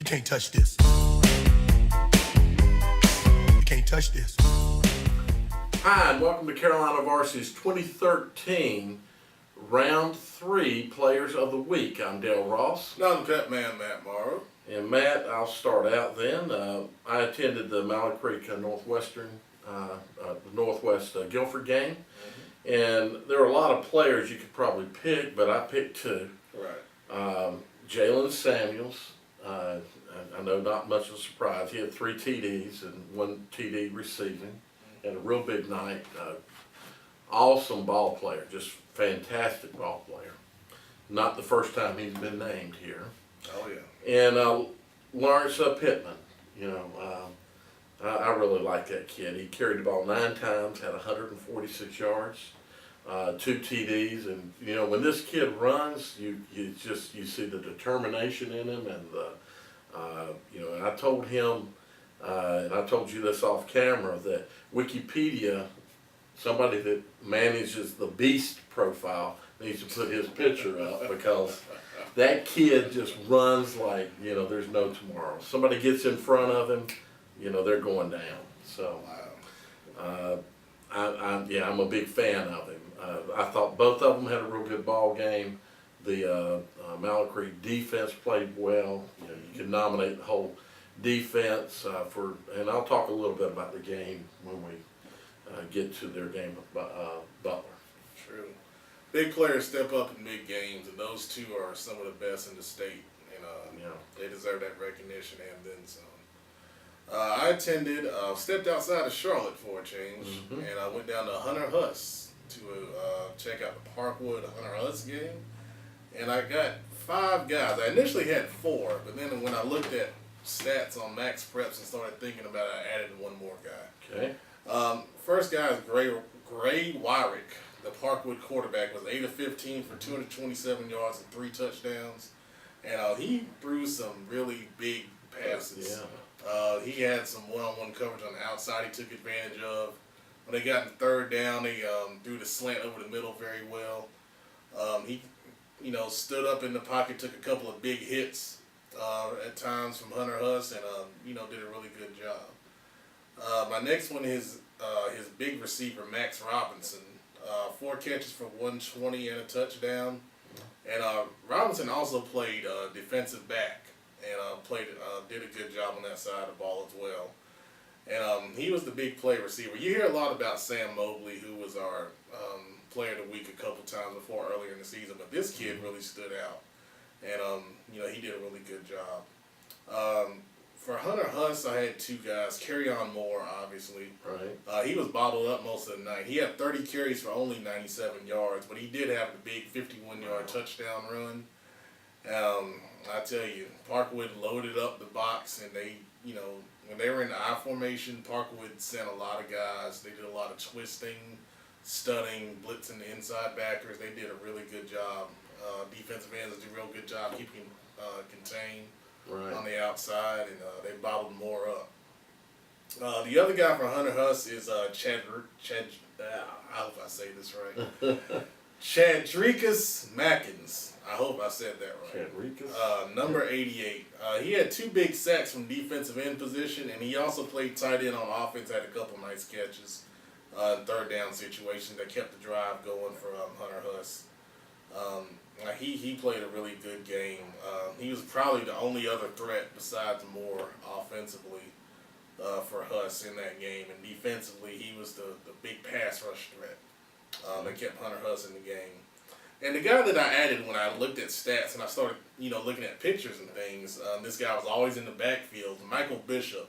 can't touch this. You can't touch this. Hi, and welcome to Carolina Varsity's 2013 Round 3 Players of the Week. I'm Dale Ross. And I'm Pittman, Matt Morrow. And Matt, I'll start out then. I attended the Mallard Creek Northwestern, Northwest Guilford game. And there are a lot of players you could probably pick, but I picked two. Right. Jaylen Samuels, I know not much of a surprise. He had 3 TDs and 1 TD receiving. Had a real big night. Awesome ball player, just fantastic ball player. Not the first time he's been named here. Oh yeah. And Lawrence Pittman, you know, I really like that kid. He carried the ball 9 times, had 146 yards, 2 TDs, and you know when this kid runs, you see the determination in him, and you know. And I told him, and I told you this off camera, that Wikipedia, somebody that manages the Beast profile, needs to put his picture up because that kid just runs like, you know, there's no tomorrow. Somebody gets in front of him, you know, they're going down. So, I'm a big fan of him. I thought both of them had a real good ball game. The Mallard Creek defense played well. You know, you can nominate the whole defense and I'll talk a little bit about the game when we get to their game with Butler. True. Big players step up in big games, and those two are some of the best in the state. And they deserve that recognition and then some. I attended, stepped outside of Charlotte for a change, and I went down to Hunter Huss to check out the Parkwood Hunter Huss game. And I got 5 guys. I initially had 4, but then when I looked at stats on Max Preps and started thinking about it, I added 1 more guy. Okay. First guy is Wyrick. The Parkwood quarterback was 8 of 15 for 227 yards and 3 touchdowns. And he threw some really big passes. Yeah. He had some one-on-one coverage on the outside he took advantage of. When they got in 3rd down, they threw the slant over the middle very well. He stood up in the pocket, took a couple of big hits at times from Hunter Huss, and did a really good job. My next one is his big receiver, Max Robinson. 4 catches for 120 and a touchdown. And Robinson also played defensive back and did a good job on that side of the ball as well. And he was the big play receiver. You hear a lot about Sam Mobley, who was our player of the week a couple times before earlier in the season, but this kid really stood out. And, he did a really good job. For Hunter Huss, I had 2 guys. Kerrion Moore, obviously. Right. He was bottled up most of the night. He had 30 carries for only 97 yards, but he did have the big 51-yard touchdown run. I tell you, Parkwood loaded up the box, and they, when they were in the I formation, Parkwood sent a lot of guys. They did a lot of twisting, stunning, blitzing the inside backers. They did a really good job. Defensive ends did a real good job keeping contained. Right. On the outside, and they bottled more up. The other guy for Hunter Huss is I hope I say this right. Chadricks Mackins. I hope I said that right. Chadricks. Number 88. He had 2 big sacks from defensive end position, and he also played tight end on offense, had a couple nice catches in 3rd down situations that kept the drive going for Hunter Huss. He played a really good game. He was probably the only other threat besides Moore offensively for Huss in that game. And defensively, he was the big pass rush threat that kept Hunter Huss in the game. And the guy that I added when I looked at stats and I started, looking at pictures and things, this guy was always in the backfield. Michael Bishop,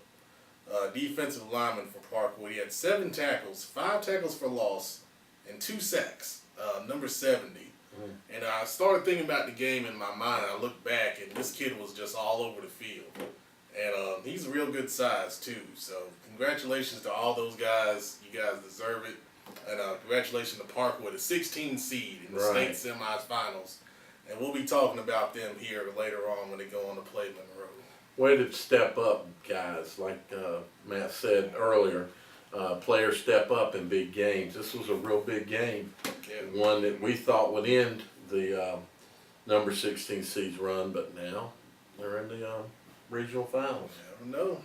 defensive lineman for Parkwood. He had 7 tackles, 5 tackles for loss, and 2 sacks, number 70. And I started thinking about the game in my mind. I looked back, and this kid was just all over the field. And he's a real good size, too. So congratulations to all those guys. You guys deserve it. And congratulations to Parkwood, a 16 seed in the state semifinals. And we'll be talking about them here later on when they go on to play Monroe. Way to step up, guys. Like Matt said earlier, players step up in big games. This was a real big game. Yeah. One that we thought would end the number 16 seeds run, but now they're in the regional finals. Never know.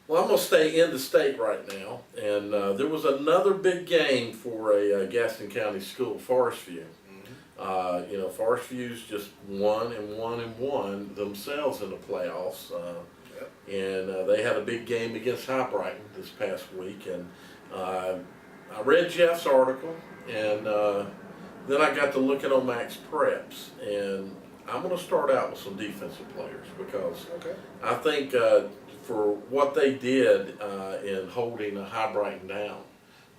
Well, I'm going to stay in the state right now, and there was another big game for a Gaston County school, Forestview. Forestview's just won themselves in the playoffs, and they had a big game against High Brighton this past week. And I read Jeff's article, and then I got to looking on Max Preps, and I'm going to start out with some defensive players because I think for what they did in holding a High Brighton down,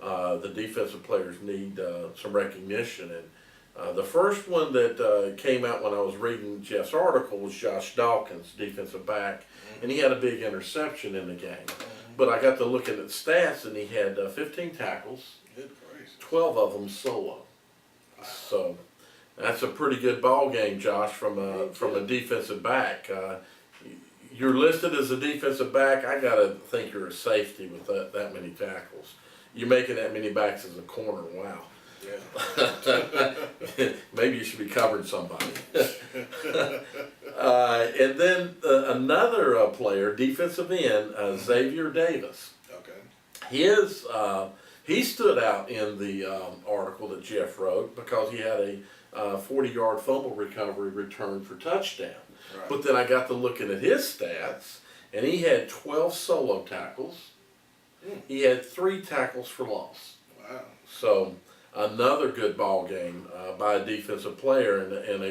the defensive players need some recognition. And the first one that came out when I was reading Jeff's article was Josh Dawkins, defensive back, and he had a big interception in the game. But I got to looking at the stats, and he had 15 tackles, 12 of them solo. So that's a pretty good ball game, Josh, from a defensive back. You're listed as a defensive back. I gotta think you're a safety with that many tackles. You're making that many backs as a corner. Wow. Yeah. Maybe you should be covering somebody. And then another player, defensive end, Xzavier Davis. He stood out in the article that Jeff wrote because he had a 40-yard fumble recovery return for touchdown. Right. But then I got to looking at his stats, and he had 12 solo tackles. He had 3 tackles for loss. Wow. So another good ball game by a defensive player in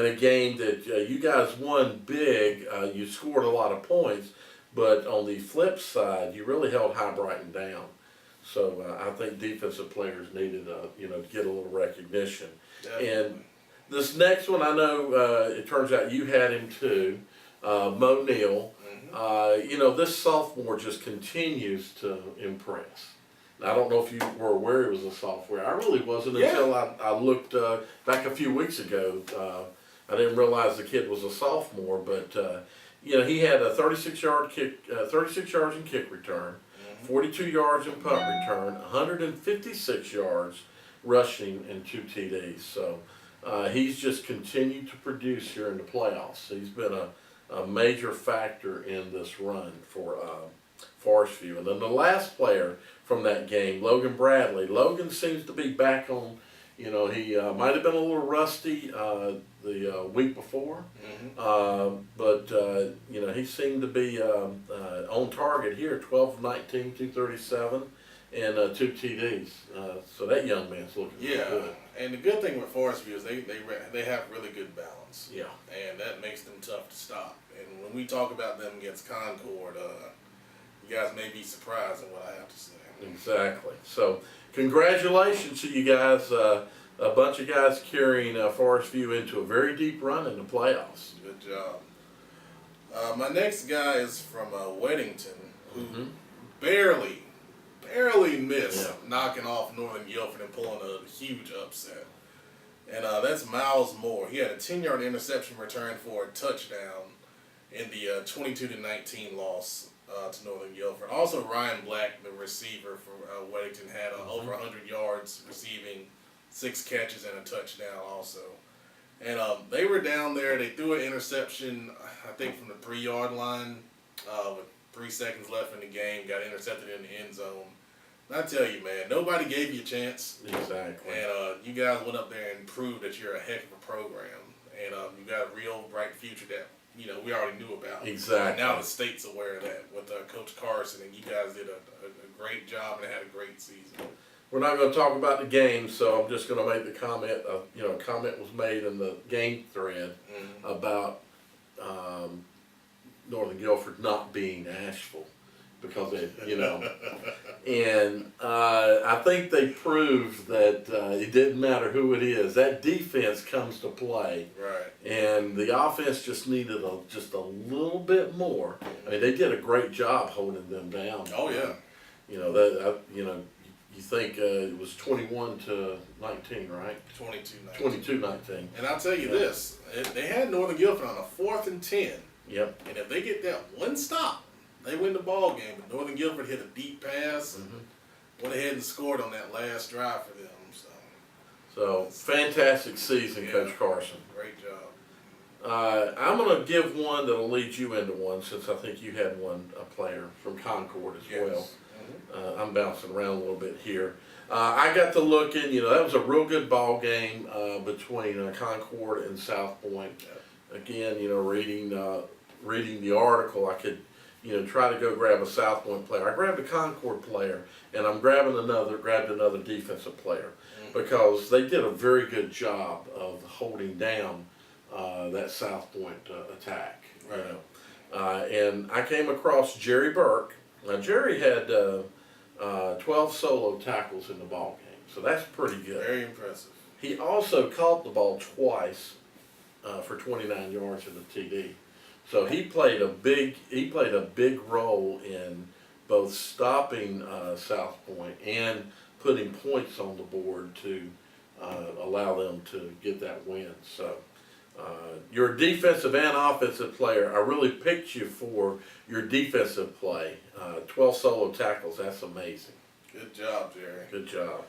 a game that you guys won big. You scored a lot of points, but on the flip side, you really held High Brighton down. So I think defensive players needed to get a little recognition. Definitely. And this next one, I know it turns out you had him too, Moe Neal. This sophomore just continues to impress. I don't know if you were aware he was a sophomore. I really wasn't until I looked back a few weeks ago. I didn't realize the kid was a sophomore, but he had a 36 yards in kick return, 42 yards in punt return, 156 yards rushing, and 2 TDs. So he's just continued to produce here in the playoffs. He's been a major factor in this run for Forestview. And then the last player from that game, Logan Bradley. Logan seems to be back on. He might have been a little rusty the week before, but he seemed to be on target here. 12 of 19, 237, and 2 TDs. So that young man's looking good. And the good thing with Forestview is they have really good balance. Yeah. And that makes them tough to stop. And when we talk about them against Concord, you guys may be surprised at what I have to say. Exactly. So congratulations to you guys. A bunch of guys carrying Forestview into a very deep run in the playoffs. Good job. My next guy is from Weddington, who barely missed knocking off Northern Guilford and pulling a huge upset. And that's Myles Moore. He had a 10-yard interception return for a touchdown in the 22-19 loss to Northern Guilford. Also, Ryan Black, the receiver for Weddington, had over 100 yards receiving, 6 catches and a touchdown also. And they were down there. They threw an interception, I think, from the 3-yard line with 3 seconds left in the game. Got intercepted in the end zone. And I tell you, man, nobody gave you a chance. Exactly. And you guys went up there and proved that you're a heck of a program. And you got a real bright future that we already knew about. Exactly. And now the state's aware of that with Coach Carson, and you guys did a great job and had a great season. We're not going to talk about the game, so I'm just going to make the comment. A comment was made in the game thread about Northern Guilford not being Asheville because and I think they proved that it didn't matter who it is. That defense comes to play, right? And the offense just needed just a little bit more. I mean, they did a great job holding them down. Oh yeah. You think it was 21-19, right? 22-19. And I'll tell you this, they had Northern Guilford on a 4th and 10. Yep. And if they get that one stop, they win the ball game. But Northern Guilford hit a deep pass, went ahead and scored on that last drive for them. So fantastic season, Coach Carson. Great job. I'm going to give one that'll lead you into one since I think you had a player from Concord as well. I'm bouncing around a little bit here. I got to looking, that was a real good ball game between Concord and South Point. Again, reading the article, I could, try to go grab a South Point player. I grabbed a Concord player, and I'm grabbed another defensive player because they did a very good job of holding down that South Point attack. And I came across Jerry Burk. Now Jerry had 12 solo tackles in the ball game, so that's pretty good. Very impressive. He also caught the ball twice for 29 yards in the TD. So he played a big role in both stopping South Point and putting points on the board to allow them to get that win. So your defensive and offensive player, I really picked you for your defensive play. 12 solo tackles, that's amazing. Good job, Jerry. Good job.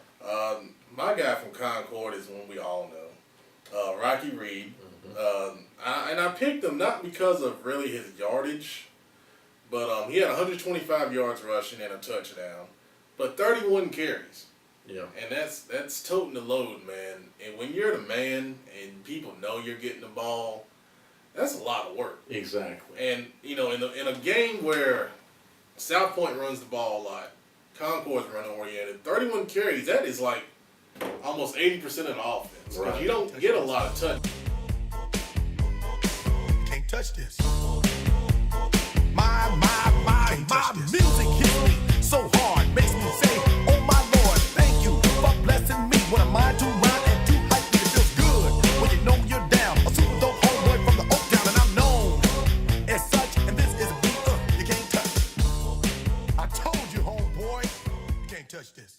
My guy from Concord is one we all know, Reid. And I picked him not because of really his yardage, but he had 125 yards rushing and a touchdown, but 31 carries. Yeah. And that's toting the load, man. And when you're the man and people know you're getting the ball, that's a lot of work. Exactly. And in a game where South Point runs the ball a lot, Concord's run oriented, 31 carries, that is like almost 80% of the offense. Right. You don't get a lot of touch. Can't touch this. My music hits me so hard, makes me say, oh my Lord, thank you for blessing me. What am I to rhyme and to hype me? It feels good when you know you're down. A super dope homeboy from the Oak Town, and I'm known as such. And this is a beat you can't touch. I told you, homeboy, you can't touch this.